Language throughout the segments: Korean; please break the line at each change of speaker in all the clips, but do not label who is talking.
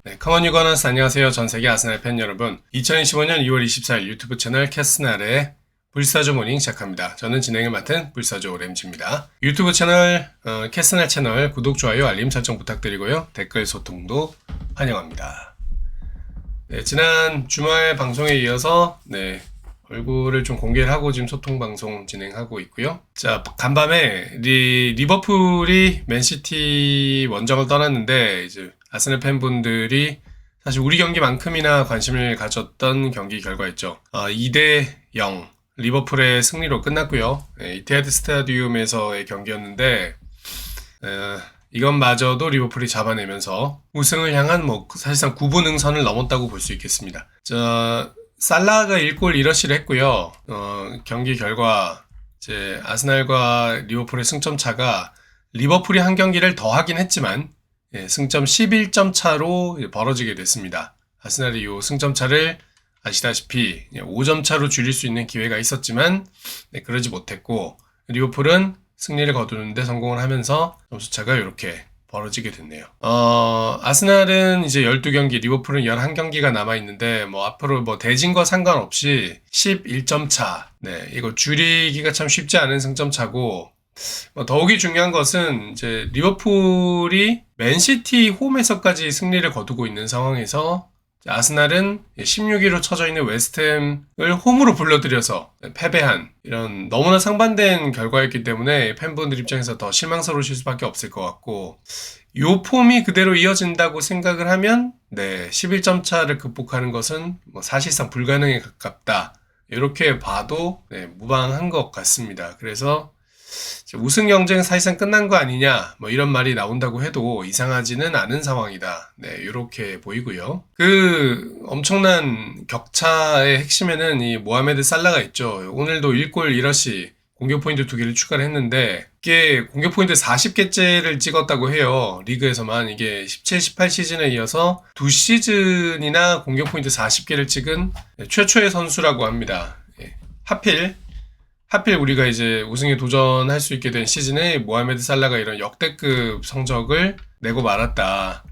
네, 커먼 유거너스 안녕하세요. 전세계 아스날 팬 여러분. 2025년 2월 24일 유튜브 채널 캐스날의 불사조 모닝 시작합니다. 저는 진행을 맡은 불사조 램지입니다. 유튜브 채널 캐스날 채널 구독, 좋아요, 알림 설정 부탁드리고요. 댓글 소통도 환영합니다. 네, 지난 주말 방송에 이어서 얼굴을 좀 공개를 하고 지금 소통 방송 진행하고 있고요. 자, 간밤에 리버풀이 맨시티 원정을 떠났는데 이제 아스날 팬분들이 사실 우리 경기만큼이나 관심을 가졌던 경기 결과였죠. 2대0 리버풀의 승리로 끝났고요. 이티하드 스타디움에서의 경기였는데 이것마저도 리버풀이 잡아내면서 우승을 향한 사실상 9분 응선을 넘었다고 볼 수 있겠습니다. 살라가 1골 1어시를 했고요. 경기 결과 이제 아스날과 리버풀의 승점 차가 리버풀이 한 경기를 더 하긴 했지만 승점 11점 차로 벌어지게 됐습니다. 아스날이 이 승점 차를 아시다시피 5점 차로 줄일 수 있는 기회가 있었지만 그러지 못했고, 리버풀은 승리를 거두는데 성공을 하면서 점수차가 이렇게 벌어지게 됐네요. 아스날은 이제 12경기, 리버풀은 11경기가 남아있는데, 앞으로 대진과 상관없이 11점 차. 이거 줄이기가 참 쉽지 않은 승점 차고, 더욱이 중요한 것은 이제 리버풀이 맨시티 홈에서까지 승리를 거두고 있는 상황에서 아스날은 16위로 쳐져 있는 웨스트햄을 홈으로 불러들여서 패배한 이런 너무나 상반된 결과였기 때문에 팬분들 입장에서 더 실망스러우실 수밖에 없을 것 같고, 요 폼이 그대로 이어진다고 생각을 하면 11점 차를 극복하는 것은 사실상 불가능에 가깝다, 이렇게 봐도 무방한 것 같습니다. 그래서 우승 경쟁은 사실상 끝난 거 아니냐, 이런 말이 나온다고 해도 이상하지는 않은 상황이다. 이렇게 보이고요. 그 엄청난 격차의 핵심에는 이 모하메드 살라가 있죠. 오늘도 1골 1어시 공격 포인트 2개를 추가를 했는데, 이게 공격 포인트 40개째를 찍었다고 해요. 리그에서만. 이게 17, 18 시즌에 이어서 2시즌이나 공격 포인트 40개를 찍은 최초의 선수라고 합니다. 하필 우리가 이제 우승에 도전할 수 있게 된 시즌에 모하메드 살라가 이런 역대급 성적을 내고 말았다.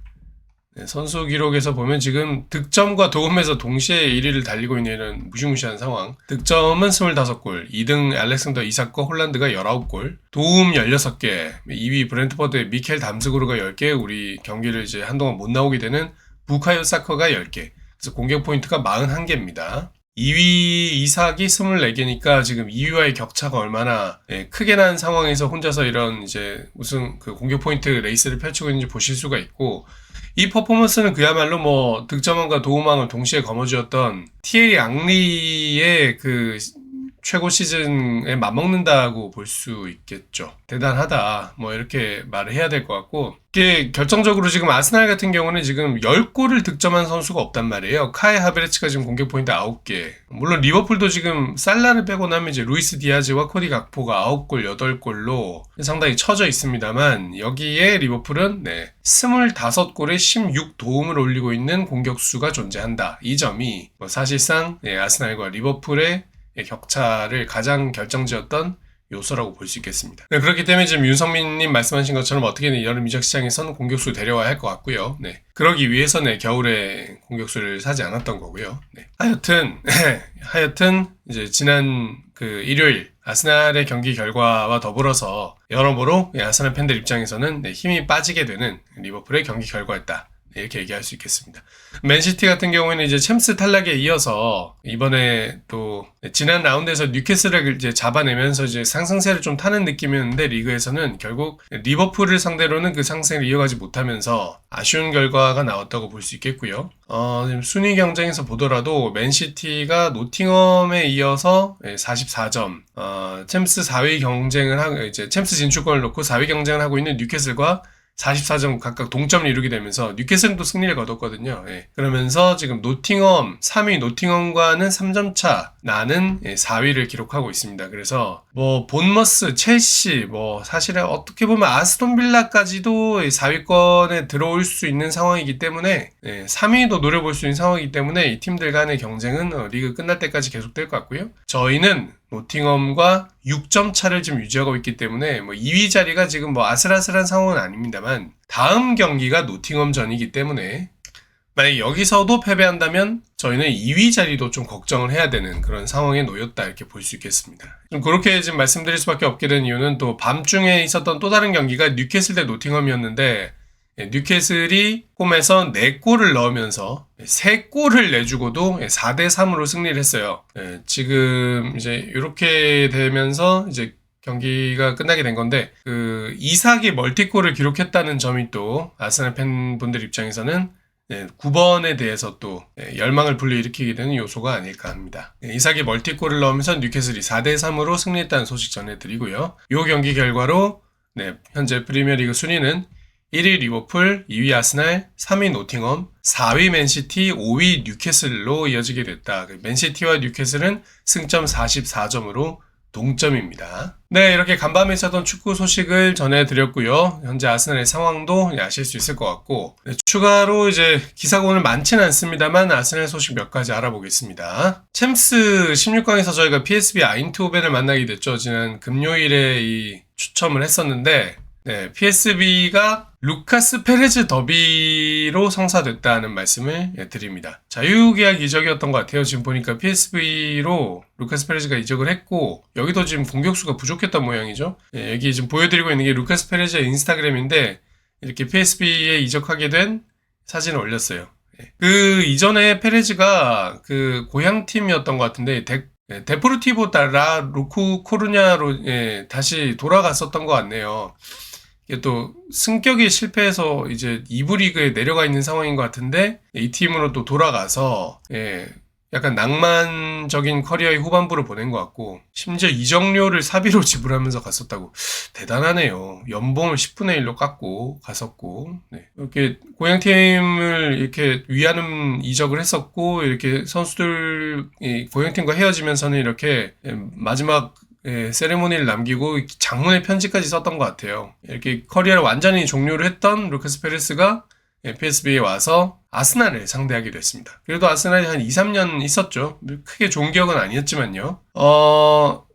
선수 기록에서 보면 지금 득점과 도움에서 동시에 1위를 달리고 있는 이런 무시무시한 상황. 득점은 25골, 2등 알렉산더 이삭과 홀란드가 19골, 도움 16개, 2위 브렌트퍼드의 미켈 담스고르가 10개, 우리 경기를 이제 한동안 못 나오게 되는 부카요 사커가 10개. 그래서 공격 포인트가 41개입니다. 2위 이삭이 24개니까 지금 2위와의 격차가 얼마나 크게 난 상황에서 혼자서 이런 이제 우승 공격 포인트 레이스를 펼치고 있는지 보실 수가 있고, 이 퍼포먼스는 그야말로 득점왕과 도움왕을 동시에 거머쥐었던 티에리 앙리의 그 최고 시즌에 맞먹는다고 볼 수 있겠죠. 대단하다, 이렇게 말을 해야 될 것 같고, 이게 결정적으로 지금 아스날 같은 경우는 지금 10골을 득점한 선수가 없단 말이에요. 카이 하베르츠가 지금 공격 포인트 9개. 물론 리버풀도 지금 살라를 빼고 나면 이제 루이스 디아즈와 코디 각포가 9골, 8골로 상당히 처져 있습니다만, 여기에 리버풀은 25골에 16도움을 올리고 있는 공격수가 존재한다. 이 점이 사실상 아스날과 리버풀의 격차를 가장 결정지었던 요소라고 볼 수 있겠습니다. 그렇기 때문에 지금 윤성민님 말씀하신 것처럼 어떻게든 여름 이적 시장에서는 공격수 데려와야 할 것 같고요. 그러기 위해서는 겨울에 공격수를 사지 않았던 거고요. 하여튼 이제 지난 일요일 아스날의 경기 결과와 더불어서 여러모로 아스날 팬들 입장에서는 힘이 빠지게 되는 리버풀의 경기 결과였다, 이렇게 얘기할 수 있겠습니다. 맨시티 같은 경우에는 이제 챔스 탈락에 이어서 이번에 또 지난 라운드에서 뉴캐슬을 이제 잡아내면서 이제 상승세를 좀 타는 느낌이었는데, 리그에서는 결국 리버풀을 상대로는 그 상승을 이어가지 못하면서 아쉬운 결과가 나왔다고 볼 수 있겠고요. 지금 순위 경쟁에서 보더라도 맨시티가 노팅엄에 이어서 44점, 챔스 4위 경쟁을 하고 이제 챔스 진출권을 놓고 4위 경쟁을 하고 있는 뉴캐슬과 44점 각각 동점을 이루게 되면서 뉴캐슬은 또 승리를 거뒀거든요. 그러면서 지금 3위 노팅엄과는 3점 차 나는 4위를 기록하고 있습니다. 그래서 본머스, 첼시, 사실은 어떻게 보면 아스톤 빌라까지도 4위권에 들어올 수 있는 상황이기 때문에 3위도 노려볼 수 있는 상황이기 때문에 이 팀들 간의 경쟁은 리그 끝날 때까지 계속될 것 같고요. 저희는 노팅엄과 6점 차를 지금 유지하고 있기 때문에 2위 자리가 지금 아슬아슬한 상황은 아닙니다만, 다음 경기가 노팅엄전이기 때문에 만약 여기서도 패배한다면 저희는 2위 자리도 좀 걱정을 해야 되는 그런 상황에 놓였다 이렇게 볼 수 있겠습니다. 좀 그렇게 지금 말씀드릴 수밖에 없게 된 이유는 또 밤중에 있었던 또 다른 경기가 뉴캐슬 대 노팅엄이었는데 뉴캐슬이 홈에서 4골을 넣으면서 3골을 내주고도 4대3으로 승리를 했어요. 지금 이제 이렇게 되면서 이제 경기가 끝나게 된 건데 그 이삭이 멀티골을 기록했다는 점이 또 아스날 팬분들 입장에서는 9번에 대해서 또 열망을 불러일으키게 되는 요소가 아닐까 합니다. 이삭이 멀티골을 넣으면서 뉴캐슬이 4대3으로 승리했다는 소식 전해드리고요. 이 경기 결과로 현재 프리미어리그 순위는 1위 리버풀, 2위 아스날, 3위 노팅엄, 4위 맨시티, 5위 뉴캐슬로 이어지게 됐다. 맨시티와 뉴캐슬은 승점 44점으로 동점입니다. 네, 이렇게 간밤에 있었던 축구 소식을 전해드렸고요. 현재 아스날의 상황도 아실 수 있을 것 같고 추가로 이제 기사가 오늘 많지는 않습니다만 아스날 소식 몇 가지 알아보겠습니다. 챔스 16강에서 저희가 PSV 아인트호벤을 만나게 됐죠. 지난 금요일에 이 추첨을 했었는데 PSV가 루카스 페레즈 더비로 성사됐다는 말씀을 드립니다. 자유계약 이적이었던 것 같아요. 지금 보니까 PSV로 루카스 페레즈가 이적을 했고 여기도 지금 공격수가 부족했던 모양이죠. 여기 지금 보여드리고 있는 게 루카스 페레즈의 인스타그램인데 이렇게 PSV에 이적하게 된 사진을 올렸어요. 그 이전에 페레즈가 그 고향팀이었던 것 같은데 데포르티보 라 루쿠 코르냐로 다시 돌아갔었던 것 같네요. 이게 또 승격이 실패해서 이제 2부 리그에 내려가 있는 상황인 것 같은데 이 팀으로 또 돌아가서 약간 낭만적인 커리어의 후반부를 보낸 것 같고 심지어 이적료를 사비로 지불하면서 갔었다고. 대단하네요. 연봉을 10분의 1로 깎고 갔었고 이렇게 고향팀을 이렇게 위하는 이적을 했었고 이렇게 선수들 고향팀과 헤어지면서는 이렇게 마지막 세레모니를 남기고 장문의 편지까지 썼던 것 같아요. 이렇게 커리어를 완전히 종료를 했던 루카스 페레스가 PSV에 와서 아스날을 상대하게 됐습니다. 그래도 아스날이 한 2-3년 있었죠. 크게 좋은 기억은 아니었지만요.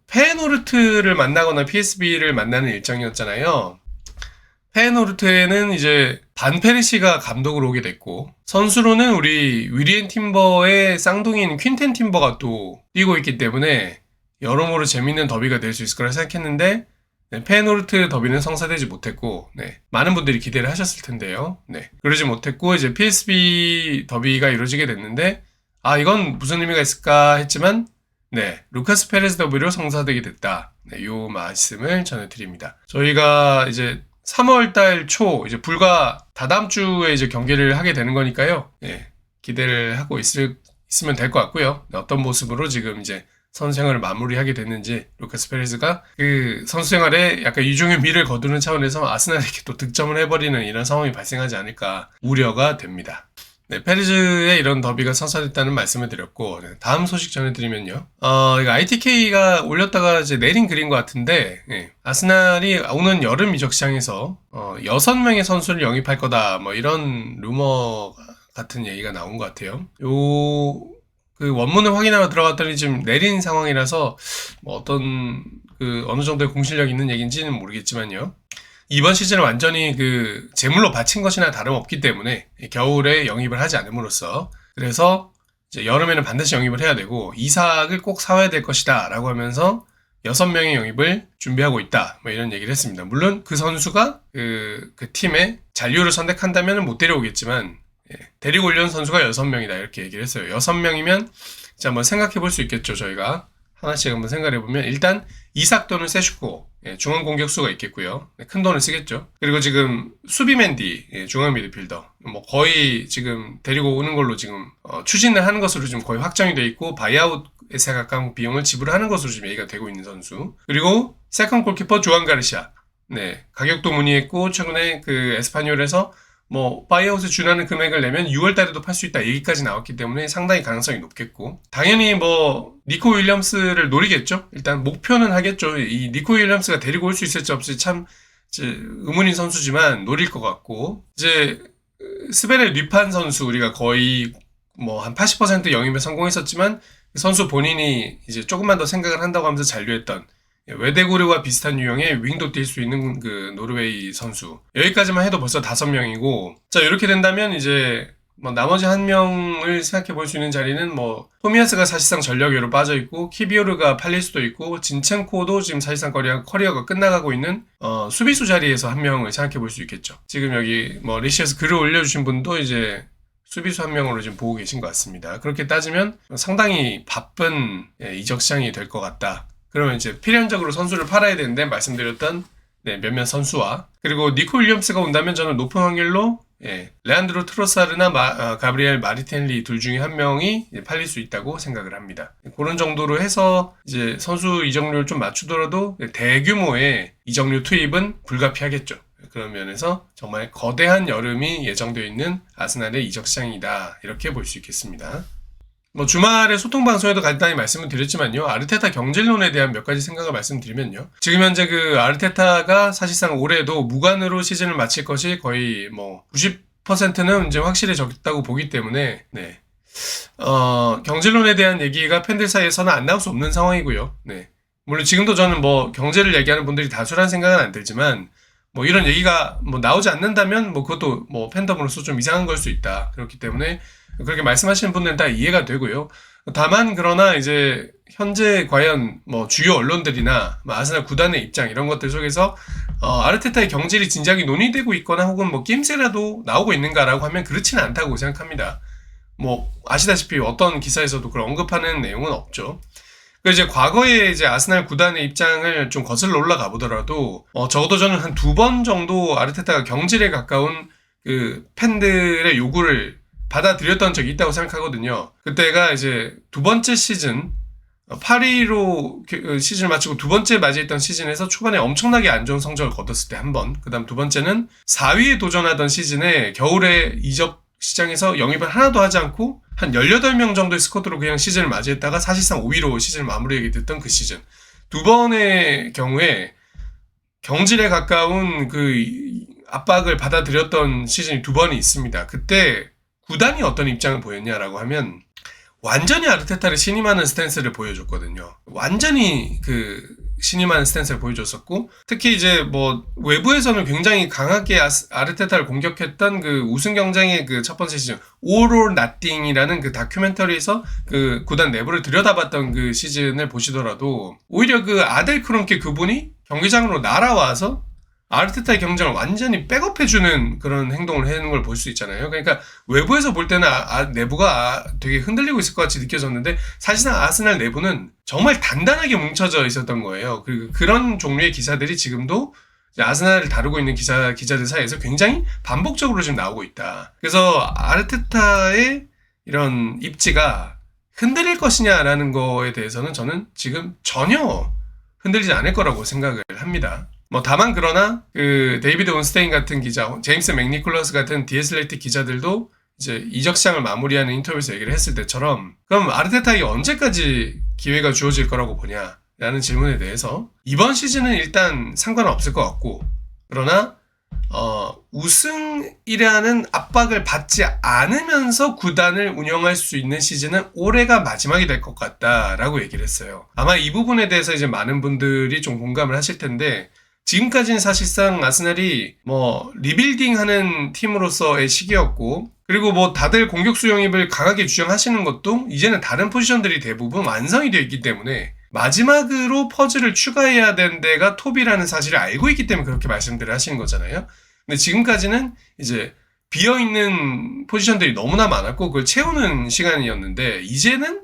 페에노르트를 만나거나 PSV를 만나는 일정이었잖아요. 페에노르트에는 이제 반 페르시가 감독으로 오게 됐고 선수로는 우리 위리엔 팀버의 쌍둥이인 퀸텐 팀버가 또 뛰고 있기 때문에 여러모로 재밌는 더비가 될 수 있을 거라 생각했는데 페에노르트 더비는 성사되지 못했고 많은 분들이 기대를 하셨을 텐데요. 그러지 못했고 이제 PSV 더비가 이루어지게 됐는데 이건 무슨 의미가 있을까 했지만 루카스 페레즈 더비로 성사되게 됐다. 요 말씀을 전해드립니다. 저희가 이제 3월달 초 이제 불과 다다음 주에 이제 경기를 하게 되는 거니까요. 기대를 하고 있으면 될 것 같고요. 어떤 모습으로 지금 이제 선수 생활을 마무리하게 됐는지 루카스 페레즈가 그 선수 생활에 약간 유종의 미를 거두는 차원에서 아스날에게 또 득점을 해버리는 이런 상황이 발생하지 않을까 우려가 됩니다. 페레즈의 이런 더비가 성사됐다는 말씀을 드렸고 다음 소식 전해드리면요. 이거 ITK가 올렸다가 이제 내린 글인 것 같은데 아스날이 오는 여름 이적 시장에서 6명의 선수를 영입할 거다 뭐 이런 루머 같은 얘기가 나온 것 같아요. 그 원문을 확인하러 들어갔더니 지금 내린 상황이라서 뭐 어떤 어느 정도의 공실력이 있는 얘기인지는 모르겠지만요. 이번 시즌을 완전히 그 제물로 바친 것이나 다름없기 때문에 겨울에 영입을 하지 않음으로써 그래서 이제 여름에는 반드시 영입을 해야 되고 이삭을 꼭 사와야 될 것이다 라고 하면서 6명의 영입을 준비하고 있다 뭐 이런 얘기를 했습니다. 물론 그 선수가 그 팀의 잔류를 선택한다면 못 데려오겠지만 데리고 올려온 선수가 6명이다 이렇게 얘기를 했어요. 6명이면 자 한번 생각해 볼 수 있겠죠. 저희가 하나씩 한번 생각해 보면 일단 이삭 또는 세슈코 중앙 공격수가 있겠고요. 큰 돈을 쓰겠죠. 그리고 지금 수비 맨디 중앙 미드필더 뭐 거의 지금 데리고 오는 걸로 지금 추진을 하는 것으로 지금 거의 확정이 돼 있고 바이아웃에 가까운 비용을 지불하는 것으로 지금 얘기가 되고 있는 선수. 그리고 세컨 골키퍼 조안 가르시아 가격도 문의했고 최근에 그 에스파뇰에서 뭐 바이아웃에 준하는 금액을 내면 6월 달에도 팔 수 있다 얘기까지 나왔기 때문에 상당히 가능성이 높겠고 당연히 뭐 니코 윌리엄스를 노리겠죠. 일단 목표는 하겠죠. 이 니코 윌리엄스가 데리고 올 수 있을지 없을지 참 의문인 선수지만 노릴 것 같고 이제 스베레 뉘판 선수 우리가 거의 뭐 한 80% 영입에 성공했었지만 선수 본인이 이제 조금만 더 생각을 한다고 하면서 잔류했던 웨데고르와 비슷한 유형의 윙도 뛸 수 있는 그 노르웨이 선수 여기까지만 해도 벌써 5명이고 자 이렇게 된다면 이제 뭐 나머지 한 명을 생각해 볼 수 있는 자리는 뭐 토미야스가 사실상 전력외로 빠져 있고 키비오르가 팔릴 수도 있고 진첸코도 지금 사실상 커리어가 끝나가고 있는 수비수 자리에서 한 명을 생각해 볼 수 있겠죠. 지금 여기 뭐 리시에서 글을 올려주신 분도 이제 수비수 한 명으로 지금 보고 계신 것 같습니다. 그렇게 따지면 상당히 바쁜 이적 시장이 될 것 같다. 그러면 이제 필연적으로 선수를 팔아야 되는데 말씀드렸던 몇몇 선수와 그리고 니코 윌리엄스가 온다면 저는 높은 확률로 레안드로 트로사르나 가브리엘 마르티넬리 둘 중에 한 명이 팔릴 수 있다고 생각을 합니다. 그런 정도로 해서 이제 선수 이적료를 좀 맞추더라도 대규모의 이적료 투입은 불가피하겠죠. 그런 면에서 정말 거대한 여름이 예정되어 있는 아스날의 이적 시장이다. 이렇게 볼 수 있겠습니다. 뭐 주말에 소통 방송에도 간단히 말씀을 드렸지만요. 아르테타 경질론에 대한 몇 가지 생각을 말씀드리면요. 지금 현재 그 아르테타가 사실상 올해도 무관으로 시즌을 마칠 것이 거의 뭐 90%는 이제 확실히 적다고 보기 때문에 경질론에 대한 얘기가 팬들 사이에서는 안 나올 수 없는 상황이고요. 물론 지금도 저는 뭐 경제를 얘기하는 분들이 다수란 생각은 안 들지만 뭐 이런 얘기가 뭐 나오지 않는다면 뭐 그것도 뭐 팬덤으로서 좀 이상한 걸 수 있다. 그렇기 때문에 그렇게 말씀하시는 분들은 다 이해가 되고요. 다만 그러나 이제 현재 과연 뭐 주요 언론들이나 뭐 아스날 구단의 입장 이런 것들 속에서 아르테타의 경질이 진작에 논의되고 있거나 혹은 뭐 낌새라도 나오고 있는가라고 하면 그렇지는 않다고 생각합니다. 뭐 아시다시피 어떤 기사에서도 그걸 언급하는 내용은 없죠. 이제 과거에 이제 아스날 구단의 입장을 좀 거슬러 올라가 보더라도 적어도 저는 한 2번 정도 아르테타가 경질에 가까운 그 팬들의 요구를 받아들였던 적이 있다고 생각하거든요. 그때가 이제 두 번째 시즌 파리로 시즌을 마치고 두 번째 맞이했던 시즌에서 초반에 엄청나게 안 좋은 성적을 거뒀을 때 한 번, 그 다음 두 번째는 4위에 도전하던 시즌에 겨울에 이적 시장에서 영입을 하나도 하지 않고 한 18명 정도의 스쿼드로 그냥 시즌을 맞이했다가 사실상 5위로 시즌을 마무리하게 됐던 그 시즌. 두 번의 경우에 경질에 가까운 그 압박을 받아들였던 시즌이 두 번이 있습니다. 그때 구단이 어떤 입장을 보였냐라고 하면 완전히 아르테타를 신임하는 스탠스를 보여줬거든요. 완전히 그 신임하는 스탠스를 보여줬었고 특히 이제 뭐 외부에서는 굉장히 강하게 아르테타를 공격했던 그 우승 경쟁의 그 첫 번째 시즌 All or Nothing이라는 그 다큐멘터리에서 그 구단 내부를 들여다봤던 그 시즌을 보시더라도 오히려 그 아델 크론케 그분이 경기장으로 날아와서 아르테타의 경쟁을 완전히 백업해주는 그런 행동을 해는 걸 볼 수 있잖아요. 그러니까 외부에서 볼 때는 내부가 되게 흔들리고 있을 것 같이 느껴졌는데 사실상 아스날 내부는 정말 단단하게 뭉쳐져 있었던 거예요. 그리고 그런 종류의 기사들이 지금도 아스날을 다루고 있는 기자들 사이에서 굉장히 반복적으로 지금 나오고 있다. 그래서 아르테타의 이런 입지가 흔들릴 것이냐라는 거에 대해서는 저는 지금 전혀 흔들리지 않을 거라고 생각을 합니다. 뭐 다만 그러나 그 데이비드 온스테인 같은 기자, 제임스 맥니콜러스 같은 디에슬레이트 기자들도 이제 이적 시장을 마무리하는 인터뷰에서 얘기를 했을 때처럼 그럼 아르테타에게 언제까지 기회가 주어질 거라고 보냐라는 질문에 대해서 이번 시즌은 일단 상관은 없을 것 같고 그러나 우승이라는 압박을 받지 않으면서 구단을 운영할 수 있는 시즌은 올해가 마지막이 될 것 같다라고 얘기를 했어요. 아마 이 부분에 대해서 이제 많은 분들이 좀 공감을 하실 텐데 지금까지는 사실상 아스날이 뭐 리빌딩하는 팀으로서의 시기였고 그리고 뭐 다들 공격수 영입을 강하게 주장하시는 것도 이제는 다른 포지션들이 대부분 완성이 되어 있기 때문에 마지막으로 퍼즐을 추가해야 되는 데가 톱이라는 사실을 알고 있기 때문에 그렇게 말씀들을 하시는 거잖아요. 근데 지금까지는 이제 비어있는 포지션들이 너무나 많았고 그걸 채우는 시간이었는데 이제는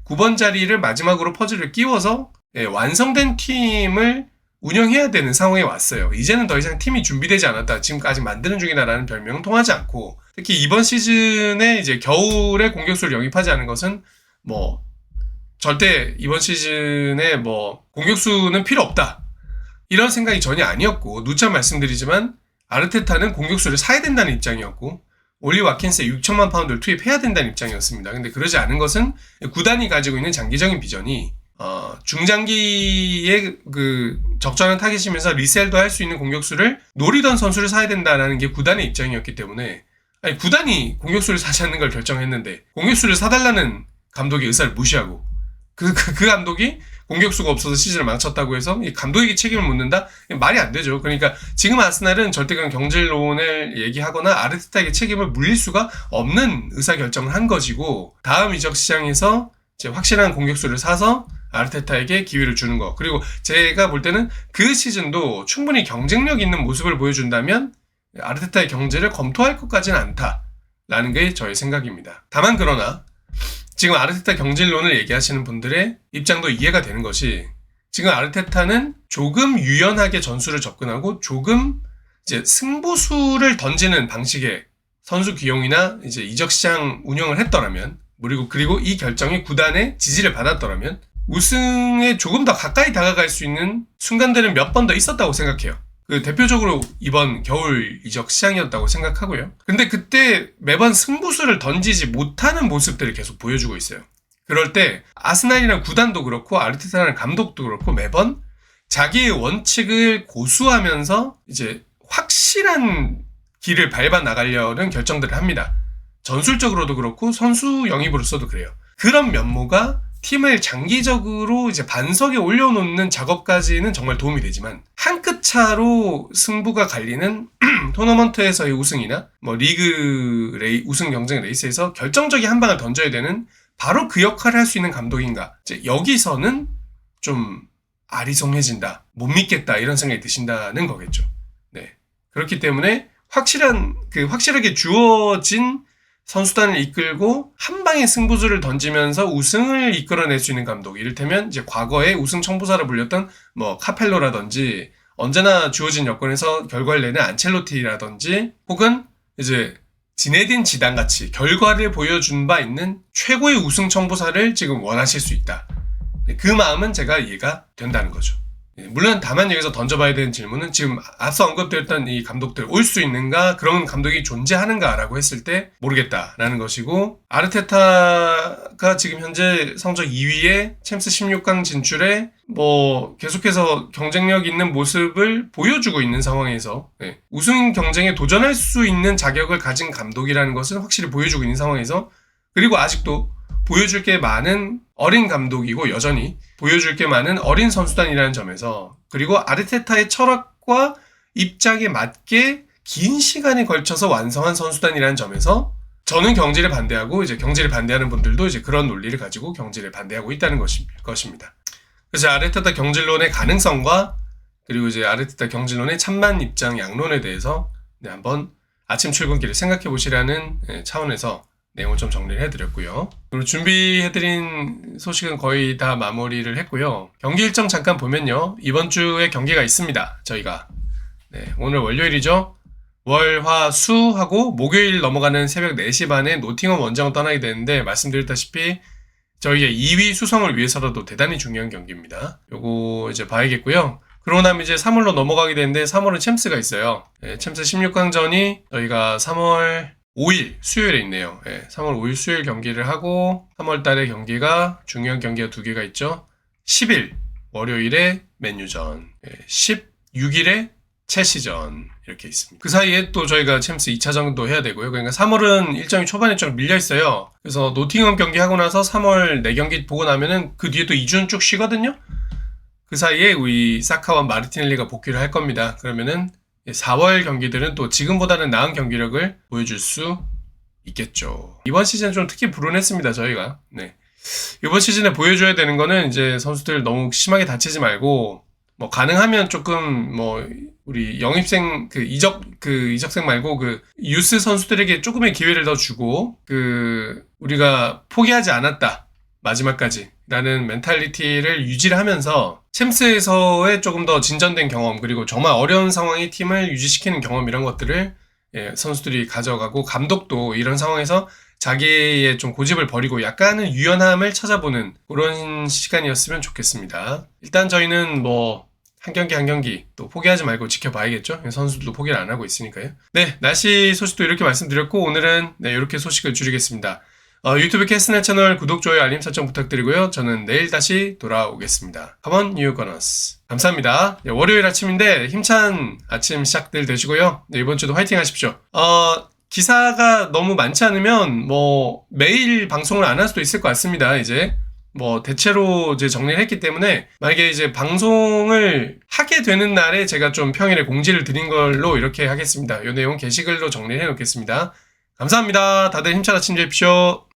9번 자리를 마지막으로 퍼즐을 끼워서 완성된 팀을 운영해야 되는 상황에 왔어요. 이제는 더 이상 팀이 준비되지 않았다. 지금까지 만드는 중이다라는 별명은 통하지 않고 특히 이번 시즌에 이제 겨울에 공격수를 영입하지 않은 것은 뭐 절대 이번 시즌에 뭐 공격수는 필요 없다. 이런 생각이 전혀 아니었고 누차 말씀드리지만 아르테타는 공격수를 사야 된다는 입장이었고 올리 와킨스에 6천만 파운드를 투입해야 된다는 입장이었습니다. 근데 그러지 않은 것은 구단이 가지고 있는 장기적인 비전이 중장기에 그 적절한 타겟이면서 리셀도 할 수 있는 공격수를 노리던 선수를 사야 된다라는 게 구단의 입장이었기 때문에 아니 구단이 공격수를 사지 않는 걸 결정했는데 공격수를 사달라는 감독의 의사를 무시하고 그 감독이 공격수가 없어서 시즌을 망쳤다고 해서 이 감독에게 책임을 묻는다? 말이 안 되죠. 그러니까 지금 아스날은 절대적인 경질론을 얘기하거나 아르테타에게 책임을 물릴 수가 없는 의사결정을 한 것이고, 다음 이적 시장에서 이제 확실한 공격수를 사서 아르테타에게 기회를 주는 거. 그리고 제가 볼 때는 그 시즌도 충분히 경쟁력 있는 모습을 보여준다면 아르테타의 경질을 검토할 것까지는 않다라는 게 저의 생각입니다. 다만 그러나 지금 아르테타 경질론을 얘기하시는 분들의 입장도 이해가 되는 것이, 지금 아르테타는 조금 유연하게 전술을 접근하고 조금 이제 승부수를 던지는 방식의 선수 기용이나 이제 이적 시장 운영을 했더라면, 그리고 이 결정이 구단의 지지를 받았더라면 우승에 조금 더 가까이 다가갈 수 있는 순간들은 몇 번 더 있었다고 생각해요. 그 대표적으로 이번 겨울 이적 시장이었다고 생각하고요. 근데 그때 매번 승부수를 던지지 못하는 모습들을 계속 보여주고 있어요. 그럴 때 아스날이라는 구단도 그렇고 아르테타라는 감독도 그렇고 매번 자기의 원칙을 고수하면서 이제 확실한 길을 밟아 나가려는 결정들을 합니다. 전술적으로도 그렇고 선수 영입으로서도 그래요. 그런 면모가 팀을 장기적으로 이제 반석에 올려놓는 작업까지는 정말 도움이 되지만, 한 끗 차로 승부가 갈리는 토너먼트에서의 우승이나 뭐 리그 우승 경쟁 레이스에서 결정적인 한 방을 던져야 되는 바로 그 역할을 할 수 있는 감독인가, 이제 여기서는 좀 아리송해진다, 못 믿겠다 이런 생각이 드신다는 거겠죠. 네. 그렇기 때문에 확실하게 주어진 선수단을 이끌고 한 방에 승부수를 던지면서 우승을 이끌어낼 수 있는 감독. 이를테면 이제 과거에 우승 청부사로 불렸던 뭐 카펠로라든지, 언제나 주어진 여건에서 결과를 내는 안첼로티라든지, 혹은 이제 지네딘 지단 같이 결과를 보여준 바 있는 최고의 우승 청부사를 지금 원하실 수 있다. 그 마음은 제가 이해가 된다는 거죠. 물론 다만 여기서 던져봐야 되는 질문은, 지금 앞서 언급되었던 이 감독들 올 수 있는가, 그런 감독이 존재하는가라고 했을 때 모르겠다라는 것이고, 아르테타가 지금 현재 성적 2위에 챔스 16강 진출에 뭐 계속해서 경쟁력 있는 모습을 보여주고 있는 상황에서, 우승 경쟁에 도전할 수 있는 자격을 가진 감독이라는 것을 확실히 보여주고 있는 상황에서, 그리고 아직도 보여줄 게 많은 어린 감독이고 여전히 보여줄 게 많은 어린 선수단이라는 점에서, 그리고 아르테타의 철학과 입장에 맞게 긴 시간에 걸쳐서 완성한 선수단이라는 점에서 저는 경질에 반대하고, 이제 경질에 반대하는 분들도 이제 그런 논리를 가지고 경질에 반대하고 있다는 것입니다. 그래서 아르테타 경질론의 가능성과, 그리고 이제 아르테타 경질론의 찬반 입장 양론에 대해서 한번 아침 출근길을 생각해 보시라는 차원에서 내용을 좀 정리를 해드렸고요. 그리고 준비해드린 소식은 거의 다 마무리를 했고요. 경기 일정 잠깐 보면요, 이번 주에 경기가 있습니다. 저희가 오늘 월요일이죠. 월, 화, 수 하고 목요일 넘어가는 새벽 4시 반에 노팅엄 원정을 떠나게 되는데, 말씀드렸다시피 저희의 2위 수성을 위해서라도 대단히 중요한 경기입니다. 요거 이제 봐야겠고요. 그러고 나면 이제 3월로 넘어가게 되는데, 3월은 챔스가 있어요. 챔스 16강전이 저희가 3월 5일 수요일에 있네요. 3월 5일 수요일 경기를 하고, 3월 달에 경기가 중요한 경기가 2개가 있죠. 10일 월요일에 맨유전, 16일에 첼시전 이렇게 있습니다. 그 사이에 또 저희가 챔스 2차전도 해야 되고요. 그러니까 3월은 일정이 초반에 좀 밀려 있어요. 그래서 노팅엄 경기 하고 나서 3월 4경기 보고 나면은 그 뒤에 또 2주는 쭉 쉬거든요. 그 사이에 우리 사카와 마르티넬리가 복귀를 할 겁니다. 그러면은 4월 경기들은 또 지금보다는 나은 경기력을 보여줄 수 있겠죠. 이번 시즌 좀 특히 불운했습니다, 저희가. 이번 시즌에 보여줘야 되는 거는 이제 선수들 너무 심하게 다치지 말고, 뭐 가능하면 조금 뭐 우리 영입생 이적생 말고 유스 선수들에게 조금의 기회를 더 주고, 우리가 포기하지 않았다 마지막까지 라는 멘탈리티를 유지를 하면서 챔스에서의 조금 더 진전된 경험, 그리고 정말 어려운 상황의 팀을 유지시키는 경험, 이런 것들을 선수들이 가져가고, 감독도 이런 상황에서 자기의 좀 고집을 버리고 약간은 유연함을 찾아보는 그런 시간이었으면 좋겠습니다. 일단 저희는 뭐 한 경기 한 경기 또 포기하지 말고 지켜봐야겠죠. 선수들도 포기를 안 하고 있으니까요. 날씨 소식도 이렇게 말씀드렸고, 오늘은 이렇게 소식을 줄이겠습니다. 유튜브 캐스넷 채널 구독, 좋아요, 알림 설정 부탁드리고요. 저는 내일 다시 돌아오겠습니다. Come on, you gunners. 감사합니다. 월요일 아침인데 힘찬 아침 시작들 되시고요. 이번 주도 화이팅 하십시오. 기사가 너무 많지 않으면 뭐 매일 방송을 안 할 수도 있을 것 같습니다. 이제 뭐 대체로 이제 정리를 했기 때문에 만약에 이제 방송을 하게 되는 날에 제가 좀 평일에 공지를 드린 걸로 이렇게 하겠습니다. 이 내용 게시글로 정리를 해 놓겠습니다. 감사합니다. 다들 힘차게 침주해 주십시오.